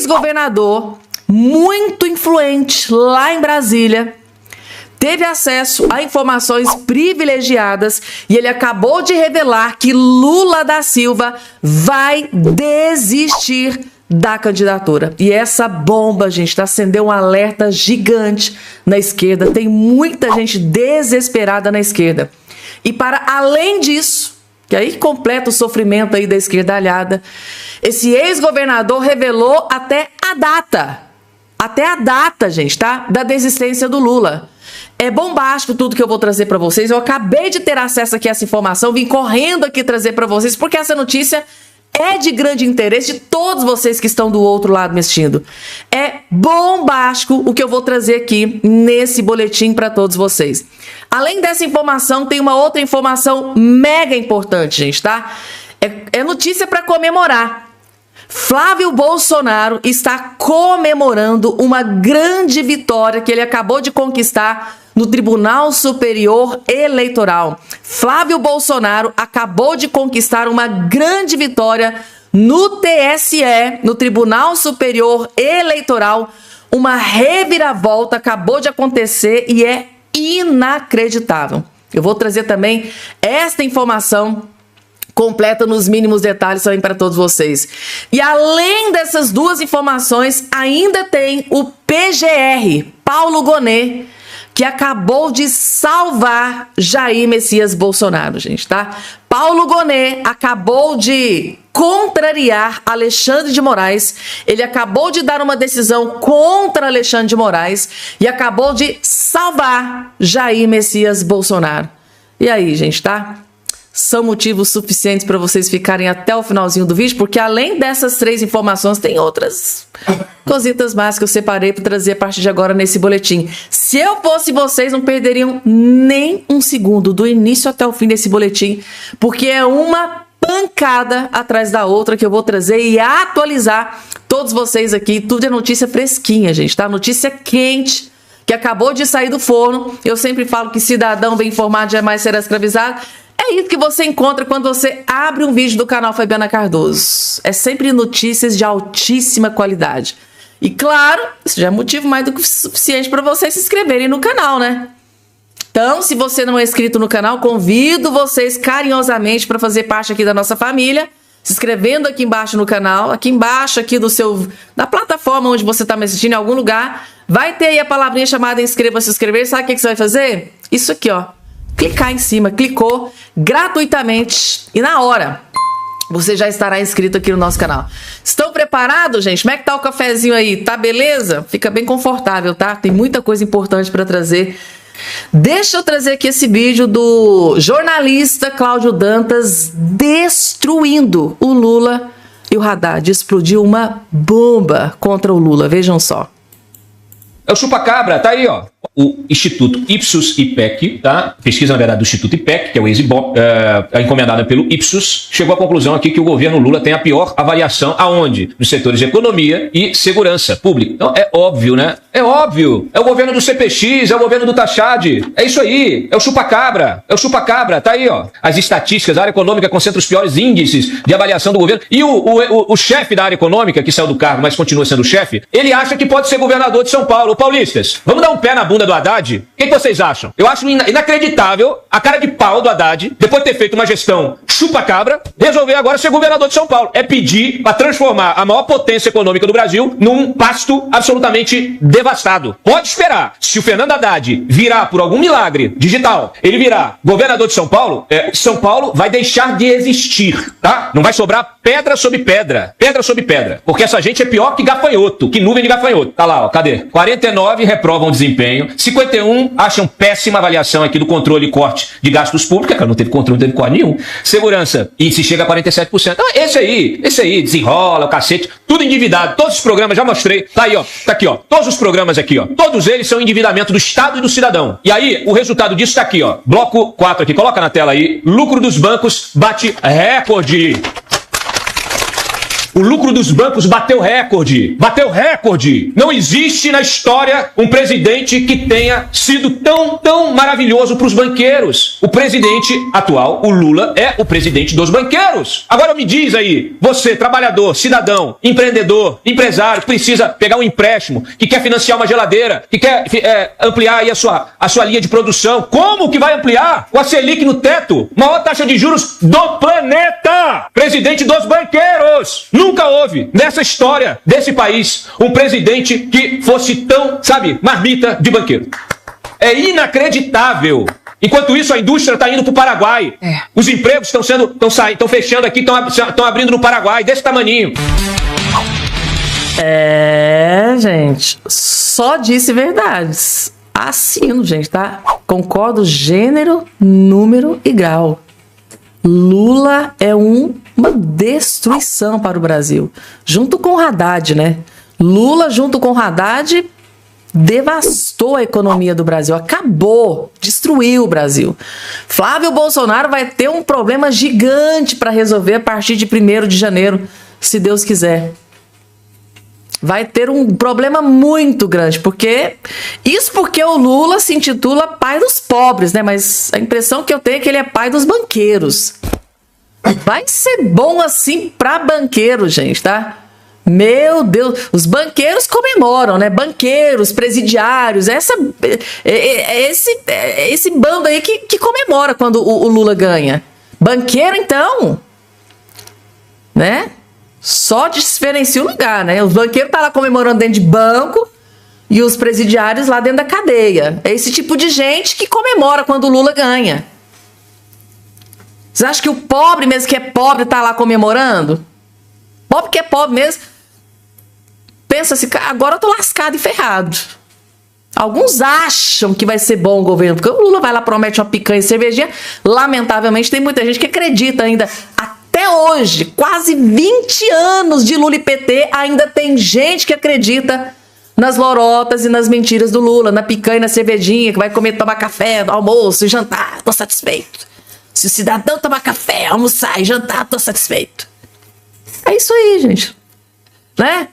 ex-governador muito influente lá em Brasília teve acesso a informações privilegiadas e ele acabou de revelar que Lula da Silva vai desistir da candidatura. E essa bomba, gente, acendeu um alerta gigante na esquerda. Tem muita gente desesperada na esquerda. E para além disso, que aí completa o sofrimento aí da esquerdalhada, esse ex-governador revelou até a data, gente, tá? Da desistência do Lula. É bombástico tudo que eu vou trazer para vocês. Eu acabei de ter acesso aqui a essa informação, vim correndo aqui trazer para vocês, porque essa notícia é de grande interesse de todos vocês que estão do outro lado me assistindo. É bombástico o que eu vou trazer aqui nesse boletim para todos vocês. Além dessa informação, tem uma outra informação mega importante, gente, tá? É notícia para comemorar. Flávio Bolsonaro está comemorando uma grande vitória que ele acabou de conquistar no Tribunal Superior Eleitoral. Flávio Bolsonaro acabou de conquistar uma grande vitória no TSE, no Tribunal Superior Eleitoral. Uma reviravolta acabou de acontecer e é inacreditável. Eu vou trazer também esta informação completa nos mínimos detalhes também para todos vocês. E além dessas duas informações, ainda tem o PGR, Paulo Gonet, que acabou de salvar Jair Messias Bolsonaro, gente, tá? Paulo Gonet acabou de contrariar Alexandre de Moraes, ele acabou de dar uma decisão contra Alexandre de Moraes e acabou de salvar Jair Messias Bolsonaro. E aí, gente, tá? São motivos suficientes para vocês ficarem até o finalzinho do vídeo, porque além dessas três informações, tem outras cositas mais que eu separei para trazer a partir de agora nesse boletim. Se eu fosse vocês, não perderiam nem um segundo do início até o fim desse boletim, porque é uma pancada atrás da outra que eu vou trazer e atualizar todos vocês aqui. Tudo é notícia fresquinha, gente, tá? Notícia quente, que acabou de sair do forno. Eu sempre falo que cidadão bem informado jamais será escravizado. É isso que você encontra quando você abre um vídeo do canal Fabiana Cardoso. É sempre notícias de altíssima qualidade. E claro, isso já é motivo mais do que suficiente para vocês se inscreverem no canal, né? Então, se você não é inscrito no canal, convido vocês carinhosamente para fazer parte aqui da nossa família, se inscrevendo aqui embaixo no canal, aqui embaixo aqui da plataforma onde você está me assistindo, em algum lugar, vai ter aí a palavrinha chamada inscreva-se, inscrever. Sabe o que você vai fazer? Isso aqui, ó. Clicar em cima, clicou gratuitamente e na hora você já estará inscrito aqui no nosso canal. Estão preparados, gente? Como é que tá o cafezinho aí? Tá beleza? Fica bem confortável, tá? Tem muita coisa importante para trazer. Deixa eu trazer aqui esse vídeo do jornalista Cláudio Dantas destruindo o Lula e o Haddad. Explodiu uma bomba contra o Lula. Vejam só. É o chupa-cabra, tá aí, ó. O Instituto Ipsos IPEC, tá? Pesquisa, na verdade, do Instituto IPEC, que é o ex-IBOP, encomendada pelo Ipsos, chegou à conclusão aqui que o governo Lula tem a pior avaliação aonde? Nos setores de economia e segurança pública. Então, é óbvio, né? É óbvio. É o governo do CPX, é o governo do Taxad. É isso aí. É o chupa-cabra. É o chupa-cabra. Tá aí, ó. As estatísticas, a área econômica concentra os piores índices de avaliação do governo. E o chefe da área econômica, que saiu do cargo, mas continua sendo chefe, ele acha que pode ser governador de São Paulo. Paulistas, vamos dar um pé na bunda do Haddad? O que vocês acham? Eu acho inacreditável a cara de pau do Haddad, depois de ter feito uma gestão chupa-cabra, resolver agora ser governador de São Paulo. É pedir para transformar a maior potência econômica do Brasil num pasto absolutamente devastado. Pode esperar. Se o Fernando Haddad virar por algum milagre digital, ele virar governador de São Paulo, São Paulo vai deixar de existir, tá? Não vai sobrar pedra sobre pedra. Pedra sobre pedra. Porque essa gente é pior que gafanhoto, que nuvem de gafanhoto. Tá lá, ó. Cadê? 49 reprovam o desempenho. 51 acham péssima avaliação aqui do controle e corte de gastos públicos. Cara, não teve controle, não teve corte nenhum. Segurança. E se chega a 47%. Então, esse aí, desenrola, o cacete. Tudo endividado. Todos os programas, já mostrei. Tá aí, ó. Tá aqui, ó. Todos os programas aqui, ó. Todos eles são endividamento do Estado e do cidadão. E aí, o resultado disso tá aqui, ó. Bloco 4 aqui. Coloca na tela aí. Lucro dos bancos bate recorde. O lucro dos bancos bateu recorde. Bateu recorde. Não existe na história um presidente que tenha sido tão maravilhoso para os banqueiros. O presidente atual, o Lula, é o presidente dos banqueiros. Agora me diz aí, você, trabalhador, cidadão, empreendedor, empresário, que precisa pegar um empréstimo, que quer financiar uma geladeira, que quer ampliar aí a sua linha de produção. Como que vai ampliar? Com a Selic no teto, maior taxa de juros do planeta. Presidente dos banqueiros. Nunca houve, nessa história desse país, um presidente que fosse tão, marmita de banqueiro. É inacreditável. Enquanto isso, a indústria está indo para o Paraguai. Os empregos estão fechando aqui, estão abrindo no Paraguai, desse tamaninho. Gente, só disse verdades. Assino, gente, tá? Concordo gênero, número e grau. Lula é uma destruição para o Brasil. Junto com o Haddad, né? Lula, junto com o Haddad, devastou a economia do Brasil. Acabou, destruiu o Brasil. Flávio Bolsonaro vai ter um problema gigante para resolver a partir de 1º de janeiro, se Deus quiser. Vai ter um problema muito grande, porque o Lula se intitula pai dos pobres, né? Mas a impressão que eu tenho é que ele é pai dos banqueiros. Vai ser bom assim para banqueiro, gente, tá? Meu Deus, os banqueiros comemoram, né? Banqueiros, presidiários, esse bando aí que comemora quando o Lula ganha. Banqueiro, então, né? Só diferencia o lugar, né? Os banqueiros estão lá comemorando dentro de banco e os presidiários lá dentro da cadeia. É esse tipo de gente que comemora quando o Lula ganha. Vocês acham que o pobre mesmo que é pobre tá lá comemorando? Pobre que é pobre mesmo pensa assim, agora eu tô lascado e ferrado. Alguns acham que vai ser bom o governo, porque o Lula vai lá, promete uma picanha e cervejinha. Lamentavelmente tem muita gente que acredita ainda. Até hoje, quase 20 anos de Lula e PT, ainda tem gente que acredita nas lorotas e nas mentiras do Lula, na picanha e na cervejinha, que vai comer, tomar café, almoço e jantar, tô satisfeito. Se o cidadão tomar café, almoçar e jantar, tô satisfeito. É isso aí, gente. Né?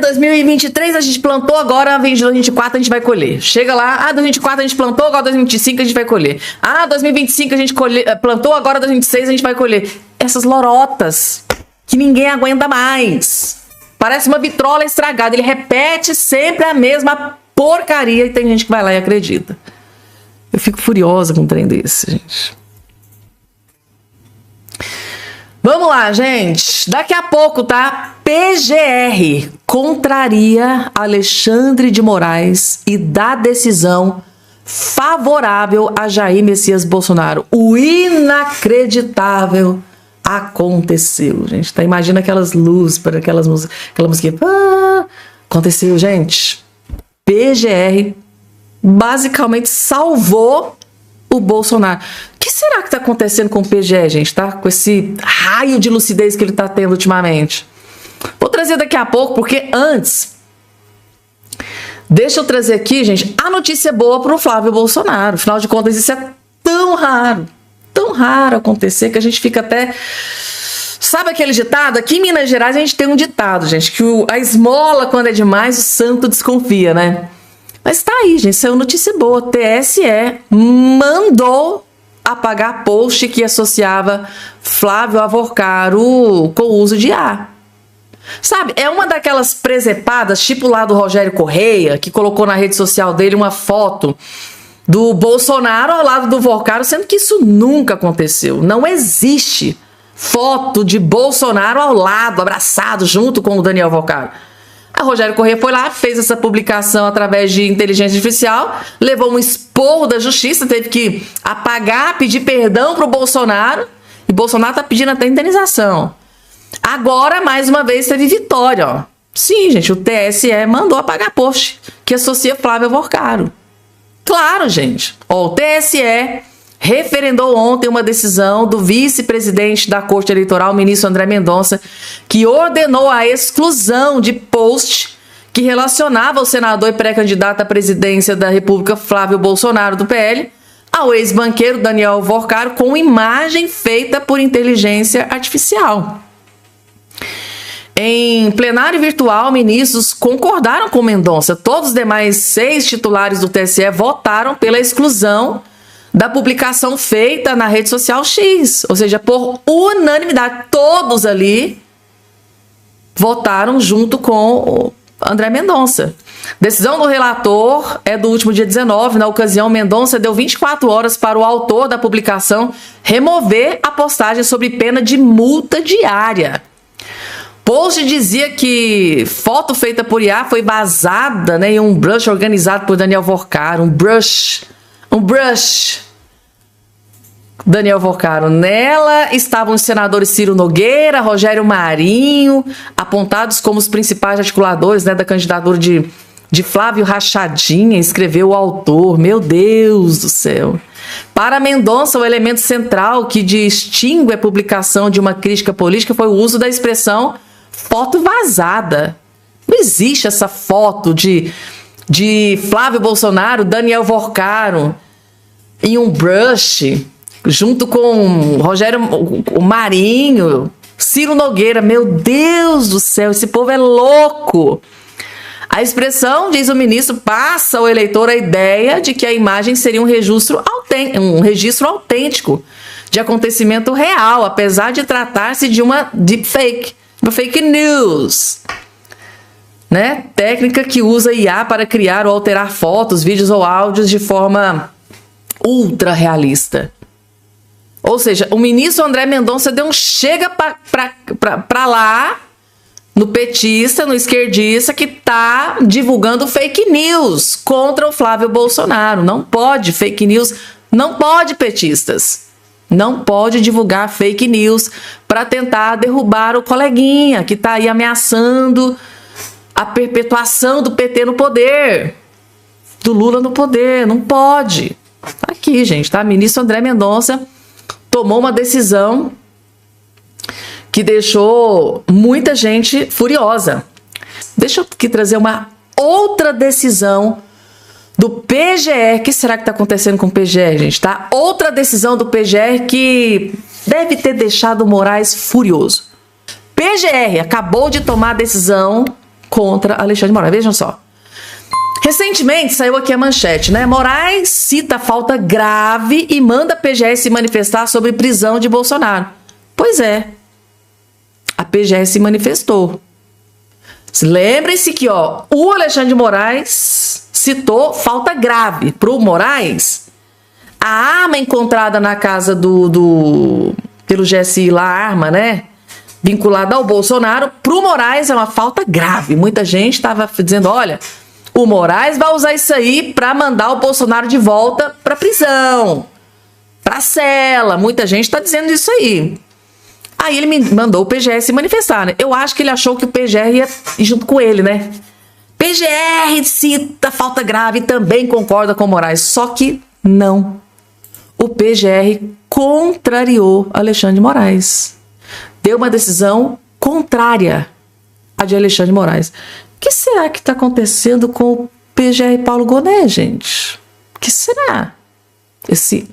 2023 a gente plantou, agora 2024 a gente vai colher. Chega lá, 2024 a gente plantou, agora 2025 a gente vai colher. 2025 a gente plantou, agora 2026 a gente vai colher. Essas lorotas que ninguém aguenta mais. Parece uma vitrola estragada. Ele repete sempre a mesma porcaria e tem gente que vai lá e acredita. Eu fico furiosa com um trem desse, gente. Vamos lá, gente. Daqui a pouco, tá? PGR contraria Alexandre de Moraes e dá decisão favorável a Jair Messias Bolsonaro. O inacreditável aconteceu, gente. Tá? Imagina aquelas luzes, para aquela música. Aconteceu, gente. PGR basicamente salvou o Bolsonaro. O que será que está acontecendo com o PGR, gente, tá? Com esse raio de lucidez que ele está tendo ultimamente. Vou trazer daqui a pouco, porque antes... Deixa eu trazer aqui, gente, a notícia boa para o Flávio Bolsonaro. Afinal de contas, isso é tão raro acontecer, que a gente fica até... Sabe aquele ditado? Aqui em Minas Gerais a gente tem um ditado, gente, que a esmola, quando é demais, o santo desconfia, né? Mas tá aí, gente, saiu notícia boa. TSE mandou apagar post que associava Flávio Avorcaro com o uso de IA. Sabe, é uma daquelas presepadas, tipo lá do Rogério Correia, que colocou na rede social dele uma foto do Bolsonaro ao lado do Avorcaro, sendo que isso nunca aconteceu. Não existe foto de Bolsonaro ao lado, abraçado, junto com o Daniel Avorcaro. A Rogério Correia foi lá, fez essa publicação através de inteligência artificial, levou um esporro da justiça, teve que apagar, pedir perdão pro Bolsonaro, e Bolsonaro tá pedindo até indenização. Agora, mais uma vez, teve vitória, ó. Sim, gente, o TSE mandou apagar post que associa Flávio Avorcaro. Claro, gente. Ó, o TSE referendou ontem uma decisão do vice-presidente da Corte Eleitoral, ministro André Mendonça, que ordenou a exclusão de post que relacionava o senador e pré-candidato à presidência da República, Flávio Bolsonaro, do PL, ao ex-banqueiro Daniel Avorcaro, com imagem feita por inteligência artificial. Em plenário virtual, ministros concordaram com Mendonça. Todos os demais 6 titulares do TSE votaram pela exclusão da publicação feita na rede social X. Ou seja, por unanimidade, todos ali votaram junto com André Mendonça. Decisão do relator é do último dia 19. Na ocasião, Mendonça deu 24 horas para o autor da publicação remover a postagem sob pena de multa diária. Post dizia que foto feita por IA foi vazada, né, em um brush organizado por Daniel Vorcaro. Um brush. Daniel Vorcaro. Nela estavam os senadores Ciro Nogueira, Rogério Marinho, apontados como os principais articuladores, né, da candidatura de Flávio Rachadinha, escreveu o autor. Meu Deus do céu. Para Mendonça, o elemento central que distingue a publicação de uma crítica política foi o uso da expressão foto vazada. Não existe essa foto de Flávio Bolsonaro, Daniel Vorcaro, em um brush, junto com Rogério Marinho, Ciro Nogueira. Meu Deus do céu, esse povo é louco. A expressão, diz o ministro, passa ao eleitor a ideia de que a imagem seria um registro autêntico de acontecimento real, apesar de tratar-se de uma deepfake, uma fake news, né? Técnica que usa IA para criar ou alterar fotos, vídeos ou áudios de forma ultra realista. Ou seja, o ministro André Mendonça deu um chega para lá no petista, no esquerdista, que está divulgando fake news contra o Flávio Bolsonaro. Não pode fake news, não pode, petistas. Não pode divulgar fake news para tentar derrubar o coleguinha que está aí ameaçando a perpetuação do PT no poder, do Lula no poder. Não pode. Tá aqui, gente, tá? Ministro André Mendonça tomou uma decisão que deixou muita gente furiosa. Deixa eu aqui trazer uma outra decisão do PGR. O que será que está acontecendo com o PGR, gente? Tá? Outra decisão do PGR que deve ter deixado o Moraes furioso. PGR acabou de tomar decisão contra Alexandre de Moraes. Vejam só. Recentemente saiu aqui a manchete, né? Moraes cita falta grave e manda a PGR se manifestar sobre prisão de Bolsonaro. Pois é. A PGR se manifestou. Lembrem-se que, ó, o Alexandre de Moraes citou falta grave para o Moraes. A arma encontrada na casa pelo GSI lá, a arma, né, vinculada ao Bolsonaro, para o Moraes é uma falta grave. Muita gente estava dizendo, olha, o Moraes vai usar isso aí para mandar o Bolsonaro de volta para prisão, para cela. Muita gente está dizendo isso aí. Aí ele me mandou o PGR se manifestar, né? Eu acho que ele achou que o PGR ia ir junto com ele, né? PGR cita falta grave e também concorda com o Moraes. Só que não. O PGR contrariou Alexandre de Moraes. Deu uma decisão contrária à de Alexandre de Moraes. O que será que está acontecendo com o PGR Paulo Gonet, gente? O que será? Esse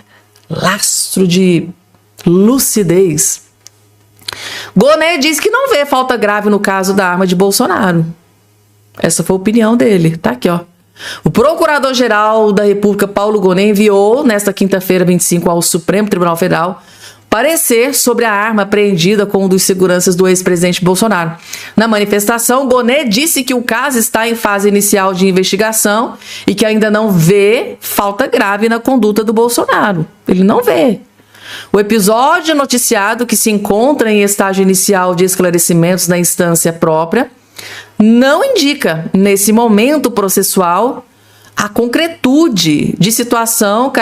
lastro de lucidez. Gonet diz que não vê falta grave no caso da arma de Bolsonaro. Essa foi a opinião dele. Tá aqui, ó. O Procurador-Geral da República, Paulo Gonet, enviou, nesta quinta-feira, 25, ao Supremo Tribunal Federal, parecer sobre a arma apreendida com um dos seguranças do ex-presidente Bolsonaro. Na manifestação, Gonet disse que o caso está em fase inicial de investigação e que ainda não vê falta grave na conduta do Bolsonaro. Ele não vê. O episódio noticiado, que se encontra em estágio inicial de esclarecimentos na instância própria, não indica, nesse momento processual, a concretude de situação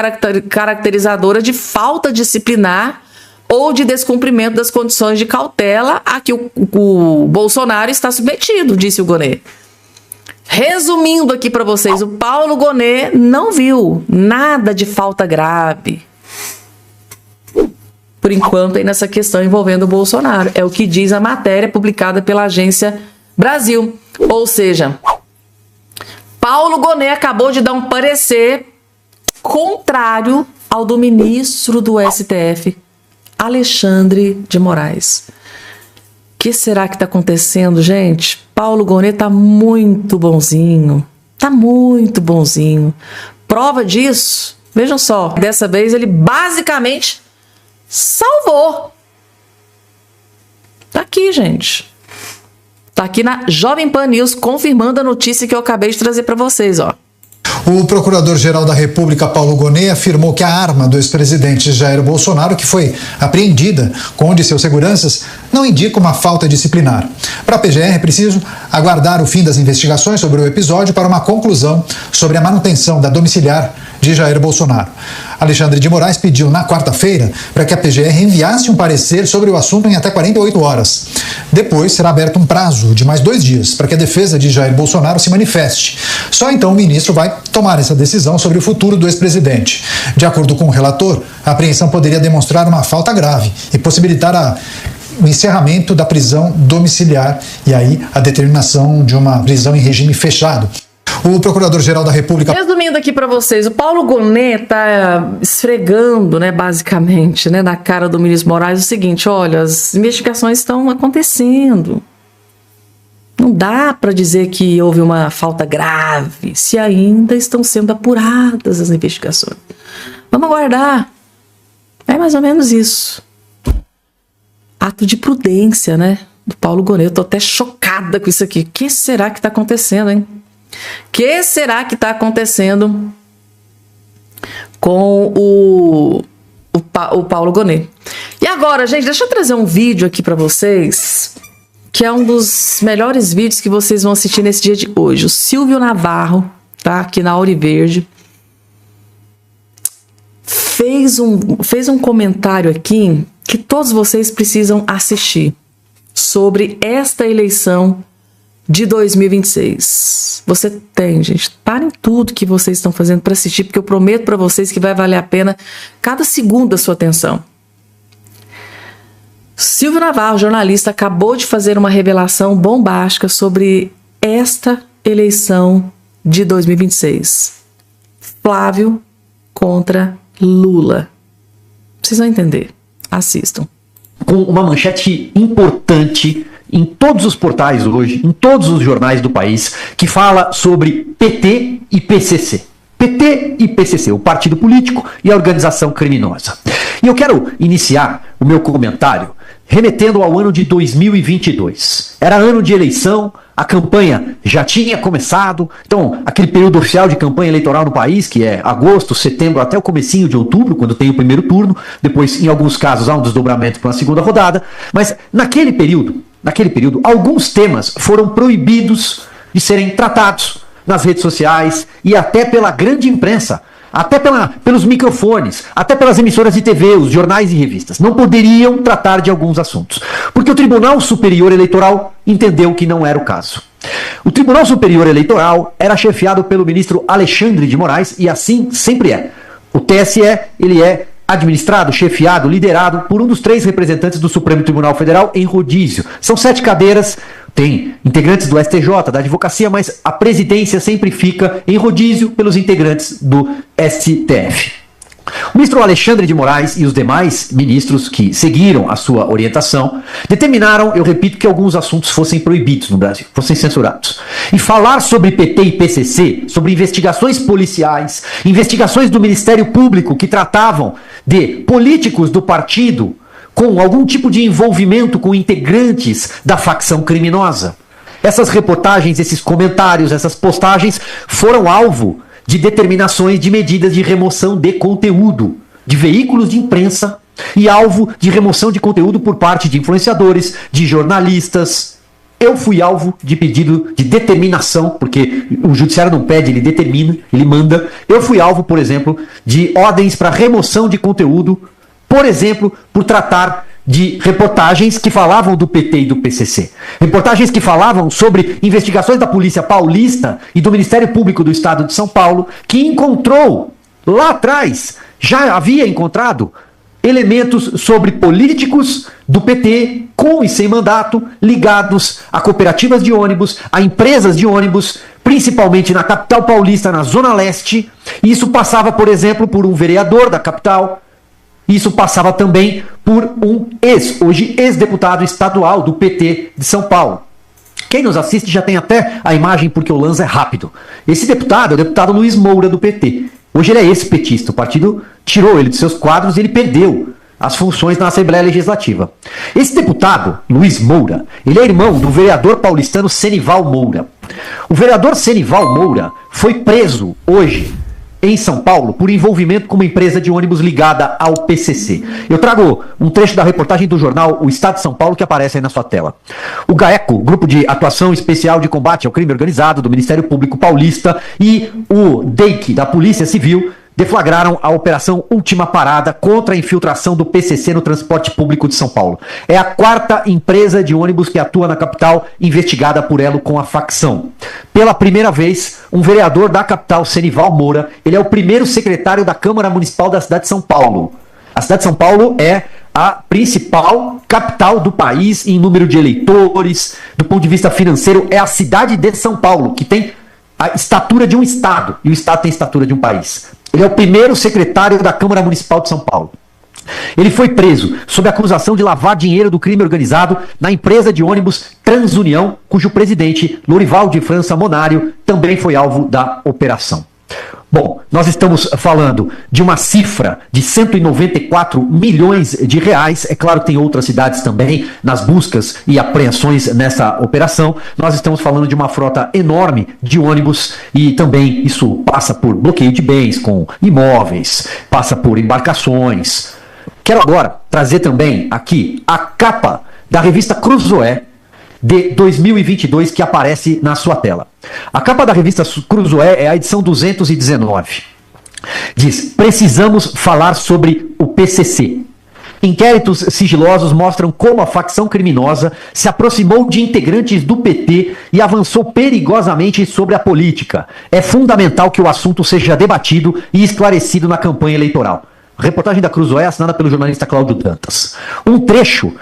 caracterizadora de falta disciplinar ou de descumprimento das condições de cautela a que o Bolsonaro está submetido, disse o Gonet. Resumindo aqui para vocês, o Paulo Gonet não viu nada de falta grave, por enquanto, aí nessa questão envolvendo o Bolsonaro. É o que diz a matéria publicada pela Agência Brasil. Ou seja, Paulo Gonet acabou de dar um parecer contrário ao do ministro do STF, Alexandre de Moraes. O que será que está acontecendo, gente? Paulo Gonet tá muito bonzinho. Tá muito bonzinho. Prova disso, vejam só, dessa vez ele basicamente salvou. Tá aqui, gente. Tá aqui na Jovem Pan News, confirmando a notícia que eu acabei de trazer para vocês, ó. O Procurador-Geral da República, Paulo Gonet, afirmou que a arma do ex-presidente Jair Bolsonaro, que foi apreendida com um de seus seguranças, não indica uma falta disciplinar. Para a PGR, é preciso aguardar o fim das investigações sobre o episódio para uma conclusão sobre a manutenção da domiciliar de Jair Bolsonaro. Alexandre de Moraes pediu na quarta-feira para que a PGR enviasse um parecer sobre o assunto em até 48 horas. Depois será aberto um prazo de mais 2 dias para que a defesa de Jair Bolsonaro se manifeste. Só então o ministro vai tomar essa decisão sobre o futuro do ex-presidente. De acordo com o relator, a apreensão poderia demonstrar uma falta grave e possibilitar o encerramento da prisão domiciliar e aí a determinação de uma prisão em regime fechado. O Procurador-Geral da República... Resumindo aqui para vocês, o Paulo Gonet tá esfregando, né, basicamente, né, na cara do ministro Moraes o seguinte: olha, as investigações estão acontecendo. Não dá para dizer que houve uma falta grave se ainda estão sendo apuradas as investigações. Vamos aguardar. É mais ou menos isso. Ato de prudência, né, do Paulo Gonet. Eu tô até chocada com isso aqui. O que será que tá acontecendo, hein? O que será que está acontecendo com o Paulo Gonet? E agora, gente, deixa eu trazer um vídeo aqui para vocês, que é um dos melhores vídeos que vocês vão assistir nesse dia de hoje. O Silvio Navarro, tá, aqui na Auriverde, fez um comentário aqui que todos vocês precisam assistir sobre esta eleição de 2026. Você tem, gente, parem tudo que vocês estão fazendo para assistir, porque eu prometo para vocês que vai valer a pena cada segundo da sua atenção. Silvio Navarro, jornalista, acabou de fazer uma revelação bombástica sobre esta eleição de 2026. Flávio contra Lula. Vocês vão entender. Assistam. Com uma manchete importante em todos os portais hoje, em todos os jornais do país, que fala sobre PT e PCC. PT e PCC, o partido político e a organização criminosa. E eu quero iniciar o meu comentário remetendo ao ano de 2022. Era ano de eleição, a campanha já tinha começado, então aquele período oficial de campanha eleitoral no país, que é agosto, setembro até o comecinho de outubro, quando tem o primeiro turno, depois em alguns casos há um desdobramento para uma segunda rodada, mas naquele período, alguns temas foram proibidos de serem tratados nas redes sociais e até pela grande imprensa, até pelos microfones, até pelas emissoras de TV, os jornais e revistas. Não poderiam tratar de alguns assuntos, porque o Tribunal Superior Eleitoral entendeu que não era o caso. O Tribunal Superior Eleitoral era chefiado pelo ministro Alexandre de Moraes e assim sempre é. O TSE, ele é administrado, chefiado, liderado por um dos 3 representantes do Supremo Tribunal Federal em rodízio. São 7 cadeiras, tem integrantes do STJ, da advocacia, mas a presidência sempre fica em rodízio pelos integrantes do STF. O ministro Alexandre de Moraes e os demais ministros que seguiram a sua orientação determinaram, eu repito, que alguns assuntos fossem proibidos no Brasil, fossem censurados. E falar sobre PT e PCC, sobre investigações policiais, investigações do Ministério Público que tratavam de políticos do partido com algum tipo de envolvimento com integrantes da facção criminosa. Essas reportagens, esses comentários, essas postagens foram alvo de determinações de medidas de remoção de conteúdo de veículos de imprensa e alvo de remoção de conteúdo por parte de influenciadores, de jornalistas. Eu fui alvo de pedido de determinação, porque o judiciário não pede, ele determina, ele manda. Eu fui alvo, por exemplo, de ordens para remoção de conteúdo, por exemplo, por tratar de reportagens que falavam do PT e do PCC. Reportagens que falavam sobre investigações da Polícia Paulista e do Ministério Público do Estado de São Paulo, que encontrou, lá atrás, já havia encontrado elementos sobre políticos do PT com e sem mandato ligados a cooperativas de ônibus, a empresas de ônibus, principalmente na capital paulista, na Zona Leste. E isso passava, por exemplo, por um vereador da capital, Isso passava também por um hoje ex-deputado estadual do PT de São Paulo. Quem nos assiste já tem até a imagem, porque o lance é rápido. Esse deputado é o deputado Luiz Moura, do PT. Hoje ele é ex-petista. O partido tirou ele de seus quadros e ele perdeu as funções na Assembleia Legislativa. Esse deputado, Luiz Moura, ele é irmão do vereador paulistano Senival Moura. O vereador Senival Moura foi preso hoje em São Paulo por envolvimento com uma empresa de ônibus ligada ao PCC. Eu trago um trecho da reportagem do jornal O Estado de São Paulo que aparece aí na sua tela. O GAECO, Grupo de Atuação Especial de Combate ao Crime Organizado do Ministério Público Paulista, e o DEIC, da Polícia Civil, deflagraram a Operação Última Parada contra a infiltração do PCC no transporte público de São Paulo. É a 4ª empresa de ônibus que atua na capital, investigada por elo com a facção. Pela primeira vez, um vereador da capital, Senival Moura, ele é o primeiro secretário da Câmara Municipal da cidade de São Paulo. A cidade de São Paulo é a principal capital do país em número de eleitores. Do ponto de vista financeiro, é a cidade de São Paulo, que tem a estatura de um estado, e o estado tem a estatura de um país. Ele é o primeiro secretário da Câmara Municipal de São Paulo. Ele foi preso sob acusação de lavar dinheiro do crime organizado na empresa de ônibus Transunião, cujo presidente, Lorival de França Monário, também foi alvo da operação. Bom, nós estamos falando de uma cifra de 194 milhões de reais. É claro que tem outras cidades também nas buscas e apreensões nessa operação. Nós estamos falando de uma frota enorme de ônibus e também isso passa por bloqueio de bens com imóveis, passa por embarcações. Quero agora trazer também aqui a capa da revista Cruzoé de 2022 que aparece na sua tela. A capa da revista Cruzoé é a edição 219. Diz: precisamos falar sobre o PCC. Inquéritos sigilosos mostram como a facção criminosa se aproximou de integrantes do PT e avançou perigosamente sobre a política. É fundamental que o assunto seja debatido e esclarecido na campanha eleitoral. Reportagem da Cruzoé, assinada pelo jornalista Cláudio Dantas. Um trecho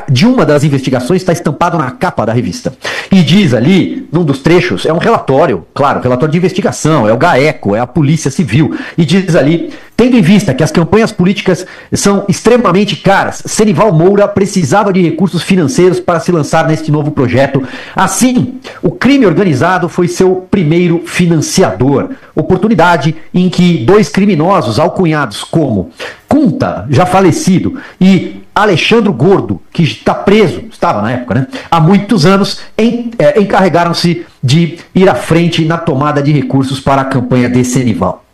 de uma das investigações está estampado na capa da revista. E diz ali, num dos trechos, é um relatório, claro, relatório de investigação, é o GAECO, é a Polícia Civil. E diz ali: tendo em vista que as campanhas políticas são extremamente caras, Senival Moura precisava de recursos financeiros para se lançar neste novo projeto. Assim, o crime organizado foi seu primeiro financiador. Oportunidade em que 2 criminosos alcunhados como Cunta, já falecido, e Alexandre Gordo, que está preso, estava na época, né, há muitos anos, encarregaram-se de ir à frente na tomada de recursos para a campanha de Senival.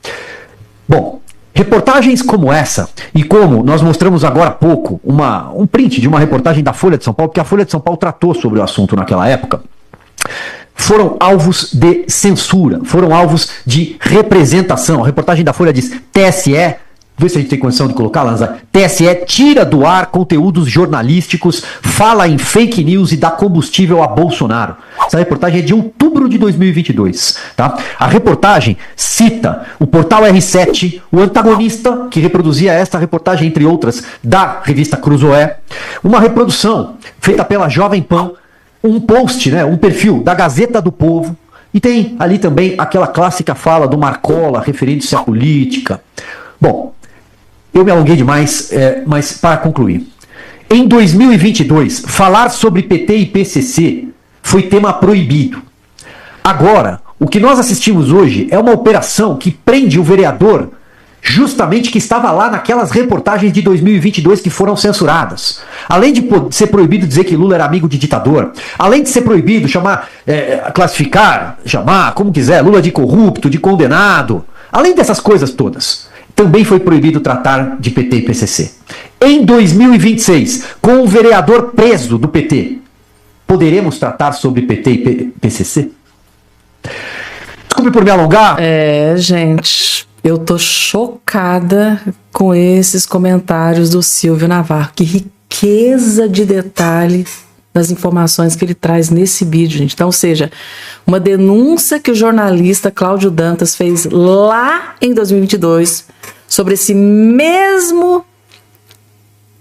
Bom, reportagens como essa, e como nós mostramos agora há pouco, um print de uma reportagem da Folha de São Paulo, porque a Folha de São Paulo tratou sobre o assunto naquela época, foram alvos de censura, foram alvos de representação. A reportagem da Folha diz: TSE, vê se a gente tem condição de colocar, Lanza, TSE tira do ar conteúdos jornalísticos, fala em fake news e dá combustível a Bolsonaro. Essa reportagem é de outubro de 2022. Tá? A reportagem cita o portal R7, o antagonista, que reproduzia esta reportagem, entre outras, da revista Cruzoé, uma reprodução feita pela Jovem Pan, um post, né, um perfil da Gazeta do Povo, e tem ali também aquela clássica fala do Marcola, referindo-se à política. Bom, eu me alonguei demais, mas para concluir. Em 2022, falar sobre PT e PCC foi tema proibido. Agora, o que nós assistimos hoje é uma operação que prende o vereador justamente que estava lá naquelas reportagens de 2022 que foram censuradas. Além de ser proibido dizer que Lula era amigo de ditador, além de ser proibido classificar, chamar, como quiser, Lula de corrupto, de condenado, além dessas coisas todas, também foi proibido tratar de PT e PCC. Em 2026, com o vereador preso do PT, poderemos tratar sobre PT e PCC? Desculpe por me alongar. Gente, eu tô chocada com esses comentários do Silvio Navarro. Que riqueza de detalhe das informações que ele traz nesse vídeo, gente. Então, ou seja, uma denúncia que o jornalista Cláudio Dantas fez lá em 2022 sobre esse mesmo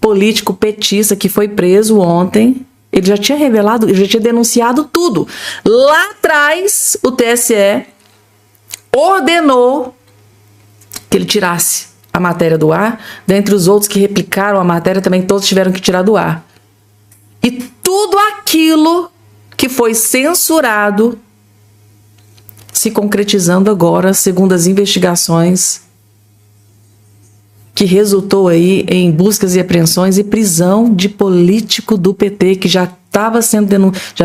político petista que foi preso ontem. Ele já tinha revelado, ele já tinha denunciado tudo. Lá atrás, o TSE ordenou que ele tirasse a matéria do ar. Dentre os outros que replicaram a matéria, também todos tiveram que tirar do ar. E tudo aquilo que foi censurado se concretizando agora, segundo as investigações, que resultou aí em buscas e apreensões e prisão de político do PT que já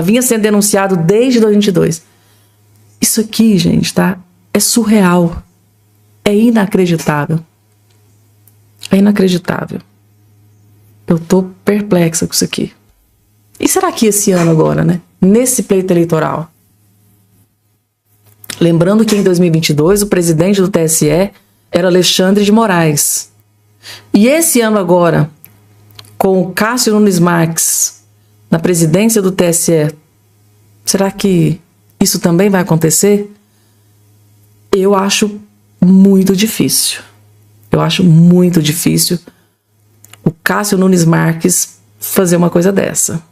vinha sendo denunciado desde 2022. Isso aqui, gente, tá? É surreal. É inacreditável. É inacreditável. Eu tô perplexa com isso aqui. E será que esse ano agora, né? Nesse pleito eleitoral? Lembrando que em 2022 o presidente do TSE era Alexandre de Moraes. E esse ano agora, com o Cássio Nunes Marques na presidência do TSE, será que isso também vai acontecer? Eu acho muito difícil. Eu acho muito difícil o Cássio Nunes Marques fazer uma coisa dessa.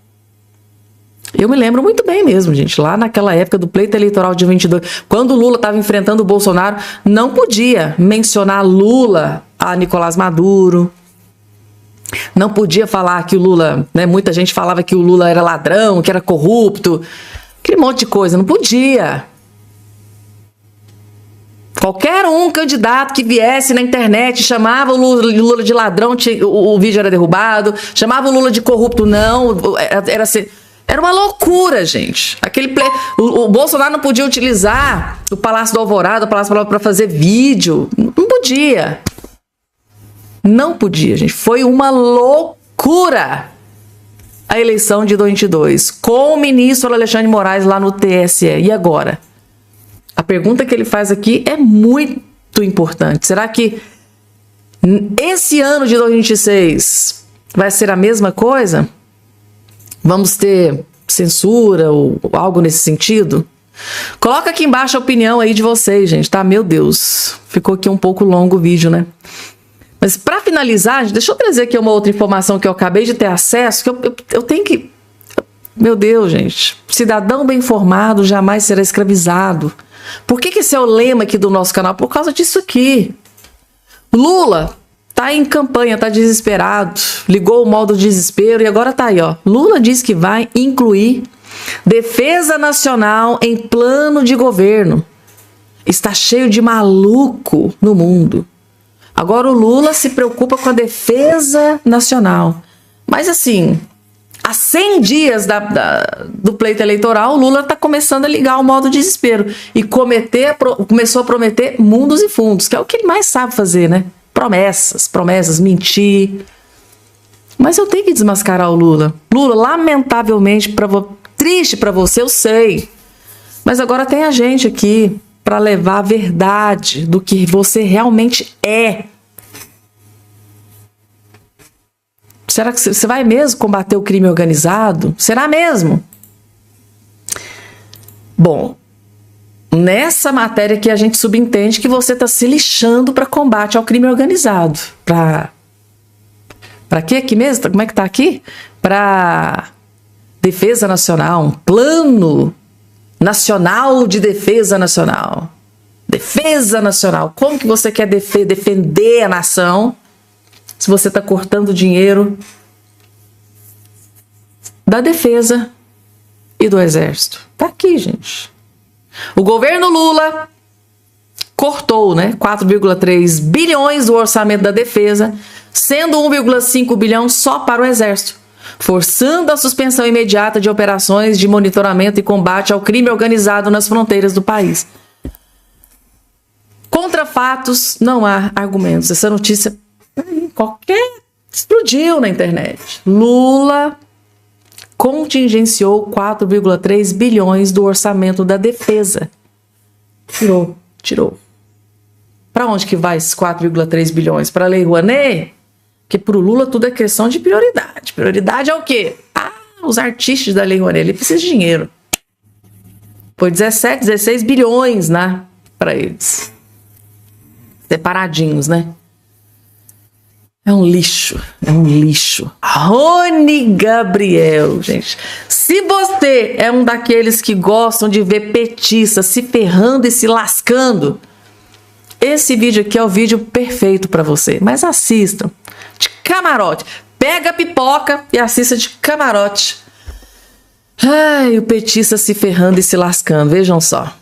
Eu me lembro muito bem mesmo, gente, lá naquela época do pleito eleitoral de 22, quando o Lula estava enfrentando o Bolsonaro, não podia mencionar Lula a Nicolás Maduro, não podia falar que o Lula, né, muita gente falava que o Lula era ladrão, que era corrupto, aquele monte de coisa, não podia. Qualquer um candidato que viesse na internet chamava o Lula de ladrão, o vídeo era derrubado, chamava o Lula de corrupto, não, era uma loucura, gente. O Bolsonaro não podia utilizar o Palácio do Alvorada, o Palácio do Alvorada para fazer vídeo. Não podia. Não podia, gente. Foi uma loucura a eleição de 2022, com o ministro Alexandre de Moraes lá no TSE. E agora? A pergunta que ele faz aqui é muito importante. Será que esse ano de 2026 vai ser a mesma coisa? Vamos ter censura ou algo nesse sentido? Coloca aqui embaixo a opinião aí de vocês, gente, tá? Meu Deus, ficou aqui um pouco longo o vídeo, né? Mas para finalizar, deixa eu trazer aqui uma outra informação que eu acabei de ter acesso, que eu tenho que... Meu Deus, gente, cidadão bem informado jamais será escravizado. Por que esse é o lema aqui do nosso canal? Por causa disso aqui. Lula tá em campanha, tá desesperado, ligou o modo desespero e agora tá aí, ó. Lula diz que vai incluir defesa nacional em plano de governo. Está cheio de maluco no mundo. Agora o Lula se preocupa com a defesa nacional. Mas assim, há 100 dias do pleito eleitoral, o Lula tá começando a ligar o modo desespero e começou a prometer mundos e fundos, que é o que ele mais sabe fazer, né? Promessas, mentir. Mas eu tenho que desmascarar o Lula. Lula, lamentavelmente, triste para você, eu sei. Mas agora tem a gente aqui para levar a verdade do que você realmente é. Será que você vai mesmo combater o crime organizado? Será mesmo? Bom, nessa matéria que a gente subentende que você está se lixando para combate ao crime organizado. Para quê aqui mesmo? Como é que está aqui? Para defesa nacional, um plano nacional de defesa nacional. Defesa nacional. Como que você quer defender a nação se você está cortando dinheiro da defesa e do exército? Tá aqui, gente. O governo Lula cortou, né, 4,3 bilhões do orçamento da defesa, sendo 1,5 bilhão só para o exército, forçando a suspensão imediata de operações de monitoramento e combate ao crime organizado nas fronteiras do país. Contra fatos, não há argumentos. Essa notícia explodiu na internet. Lula contingenciou 4,3 bilhões do orçamento da defesa. Tirou. Para onde que vai esses 4,3 bilhões? Para a Lei Rouanet? Porque para o Lula tudo é questão de prioridade. Prioridade é o quê? Os artistas da Lei Rouanet, ele precisa de dinheiro. Foi 17, 16 bilhões, né? Para eles. Separadinhos, né? É um lixo. Rony Gabriel, gente. Se você é um daqueles que gostam de ver petista se ferrando e se lascando, esse vídeo aqui é o vídeo perfeito para você. Mas assistam de camarote. Pega a pipoca e assista de camarote. Ai, o petista se ferrando e se lascando. Vejam só.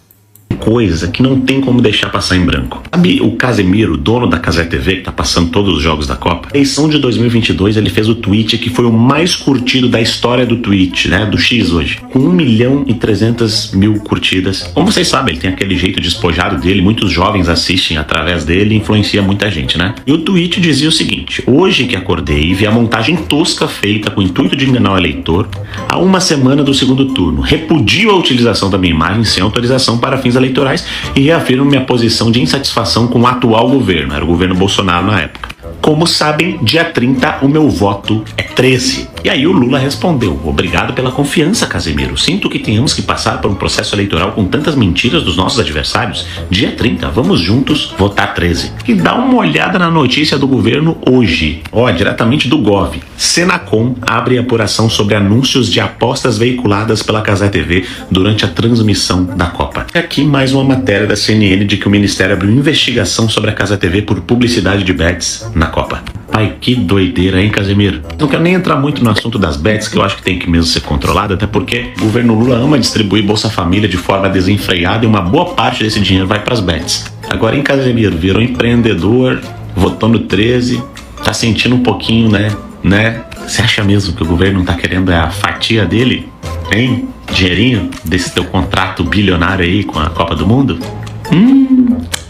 Coisa que não tem como deixar passar em branco. Sabe o Casemiro, dono da Cazé TV, que tá passando todos os jogos da Copa? Na eleição de 2022, ele fez o tweet que foi o mais curtido da história do tweet, né? Do X hoje. Com 1.300.000 curtidas. Como vocês sabem, ele tem aquele jeito despojado dele, muitos jovens assistem através dele e influencia muita gente, né? E o tweet dizia o seguinte: hoje que acordei, vi a montagem tosca feita com o intuito de enganar o eleitor há uma semana do segundo turno. Repudio a utilização da minha imagem sem autorização para fins eleitorais e reafirmo minha posição de insatisfação com o atual governo. Era o governo Bolsonaro na época. Como sabem, dia 30 o meu voto é 13. E aí o Lula respondeu: obrigado pela confiança, Casemiro. Sinto que tenhamos que passar por um processo eleitoral com tantas mentiras dos nossos adversários. Dia 30, vamos juntos votar 13. E dá uma olhada na notícia do governo hoje. Diretamente do Gov. Senacom abre apuração sobre anúncios de apostas veiculadas pela Cazé TV durante a transmissão da Copa. E aqui mais uma matéria da CNN de que o Ministério abriu investigação sobre a Cazé TV por publicidade de bets na Copa. Ai, que doideira, hein, Casemiro? Não quero nem entrar muito no assunto das bets, que eu acho que tem que mesmo ser controlado, até porque o governo Lula ama distribuir Bolsa Família de forma desenfreada e uma boa parte desse dinheiro vai pras bets. Agora, em Casemiro, virou empreendedor, votou no 13, tá sentindo um pouquinho, né? Você acha mesmo que o governo não tá querendo a fatia dele? Hein? Dinheirinho desse teu contrato bilionário aí com a Copa do Mundo?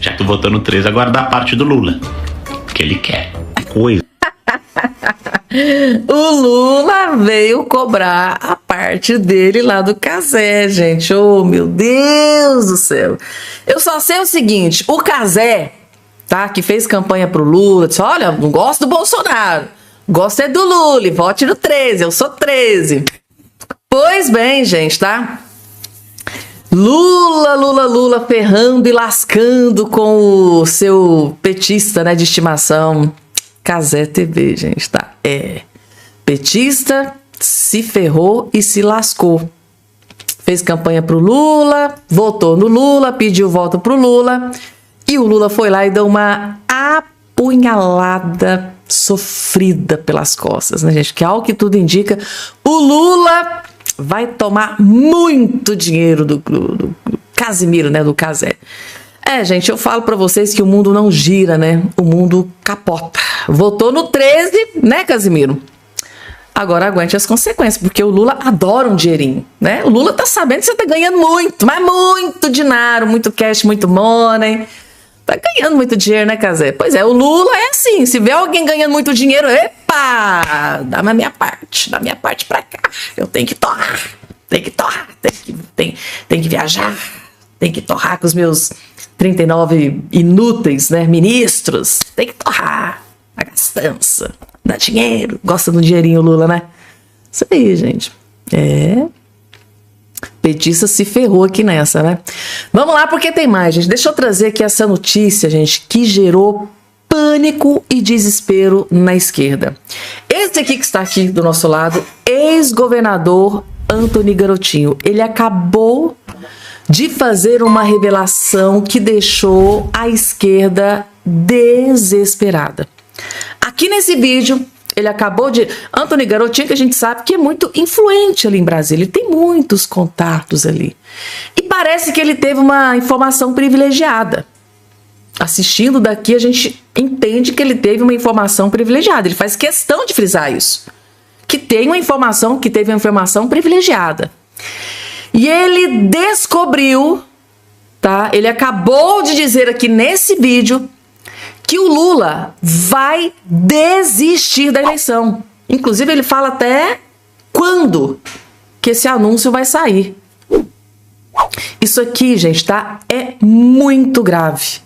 Já que tu votou no 13, agora dá a parte do Lula. Que ele quer. Coisa. O Lula veio cobrar a parte dele lá do Cazé, gente. Oh, meu Deus do céu. Eu só sei o seguinte: o Cazé, tá, que fez campanha pro Lula, disse: olha, não gosto do Bolsonaro, gosto é do Lula, vote no 13, eu sou 13. Pois bem, gente, tá? Lula ferrando e lascando com o seu petista, né, de estimação, Cazé TV, gente, tá? Petista se ferrou e se lascou. Fez campanha pro Lula, votou no Lula, pediu voto pro Lula, e o Lula foi lá e deu uma apunhalada sofrida pelas costas, né, gente? Que ao que tudo indica, o Lula vai tomar muito dinheiro do Casemiro, né, do Cazé. Gente, eu falo pra vocês que o mundo não gira, né? O mundo capota. Votou no 13, né, Casemiro? Agora aguente as consequências, porque o Lula adora um dinheirinho, né? O Lula tá sabendo que você tá ganhando muito, mas muito dinheiro, muito cash, muito money. Tá ganhando muito dinheiro, né, Cazé? Pois é, o Lula é assim, se vê alguém ganhando muito dinheiro, epa, dá na minha parte pra cá. Eu tenho que torrar, tem que viajar, tem que torrar com os meus 39 inúteis, né, ministros. Tem que torrar, a gastança, dá dinheiro, gosta do dinheirinho Lula, né? Isso aí, gente. Petista se ferrou aqui nessa, né? Vamos lá, porque tem mais, gente. Deixa eu trazer aqui essa notícia, gente, que gerou pânico e desespero na esquerda. Esse aqui que está aqui do nosso lado, ex-governador Antony Garotinho, ele acabou de fazer uma revelação que deixou a esquerda desesperada. Aqui nesse vídeo, ele acabou de... Antony Garotinho, que a gente sabe que é muito influente ali em Brasília. Ele tem muitos contatos ali. E parece que ele teve uma informação privilegiada. Assistindo daqui, a gente entende que ele teve uma informação privilegiada. Ele faz questão de frisar isso. Que teve uma informação privilegiada. E ele descobriu, tá? Ele acabou de dizer aqui nesse vídeo que o Lula vai desistir da eleição. Inclusive, ele fala até quando que esse anúncio vai sair. Isso aqui, gente, tá? É muito grave.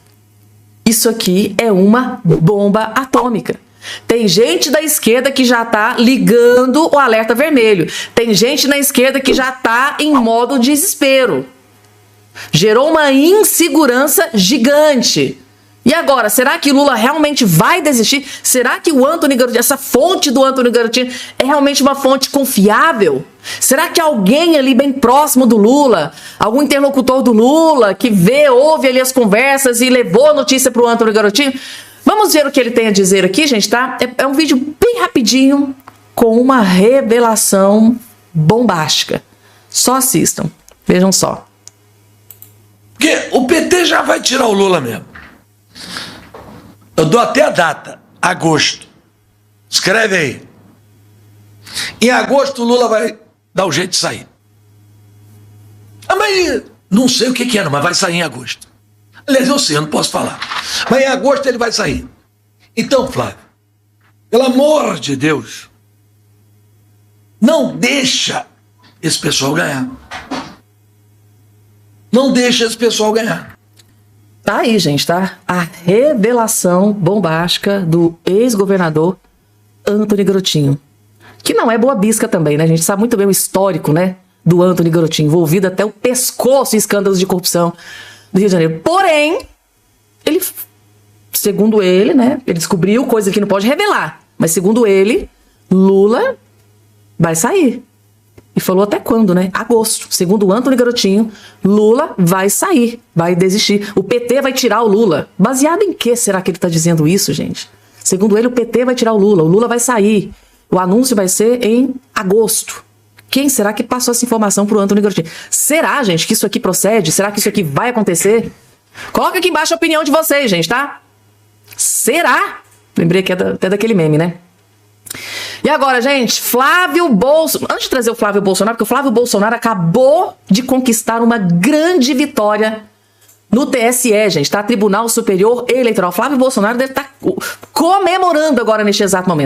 Isso aqui é uma bomba atômica. Tem gente da esquerda que já tá ligando o alerta vermelho. Tem gente na esquerda que já tá em modo desespero. Gerou uma insegurança gigante. E agora, será que Lula realmente vai desistir? Será que o Antony Garotinho, essa fonte do Antony Garotinho, é realmente uma fonte confiável? Será que alguém ali bem próximo do Lula, algum interlocutor do Lula, que ouve ali as conversas e levou a notícia para o Antony Garotinho? Vamos ver o que ele tem a dizer aqui, gente, tá? É um vídeo bem rapidinho, com uma revelação bombástica. Só assistam, vejam só. Porque o PT já vai tirar o Lula mesmo. Eu dou até a data, agosto. Escreve aí. Em agosto o Lula vai dar o jeito de sair. Mas não sei o que era, mas vai sair em agosto. Aliás, eu sei, eu não posso falar. Mas em agosto ele vai sair. Então, Flávio, pelo amor de Deus, não deixa esse pessoal ganhar. Não deixa esse pessoal ganhar. Tá aí, gente, tá? A revelação bombástica do ex-governador Antony Garotinho. Que não é boa bisca também, né? A gente sabe muito bem o histórico, né? Do Antony Garotinho, envolvido até o pescoço em escândalos de corrupção do Rio de Janeiro. Porém, ele, segundo ele, né? Ele descobriu coisa que não pode revelar. Mas segundo ele, Lula vai sair. E falou até quando, né? Agosto. Segundo o Antony Garotinho, Lula vai sair, vai desistir. O PT vai tirar o Lula. Baseado em que será que ele está dizendo isso, gente? Segundo ele, o PT vai tirar o Lula vai sair. O anúncio vai ser em agosto. Quem será que passou essa informação para o Antony Garotinho? Será, gente, que isso aqui procede? Será que isso aqui vai acontecer? Coloca aqui embaixo a opinião de vocês, gente, tá? Será? Lembrei que é até daquele meme, né? E agora, gente, Flávio Bolsonaro... Antes de trazer o Flávio Bolsonaro, porque o Flávio Bolsonaro acabou de conquistar uma grande vitória no TSE, gente, tá? Tribunal Superior Eleitoral. Flávio Bolsonaro deve estar comemorando agora neste exato momento.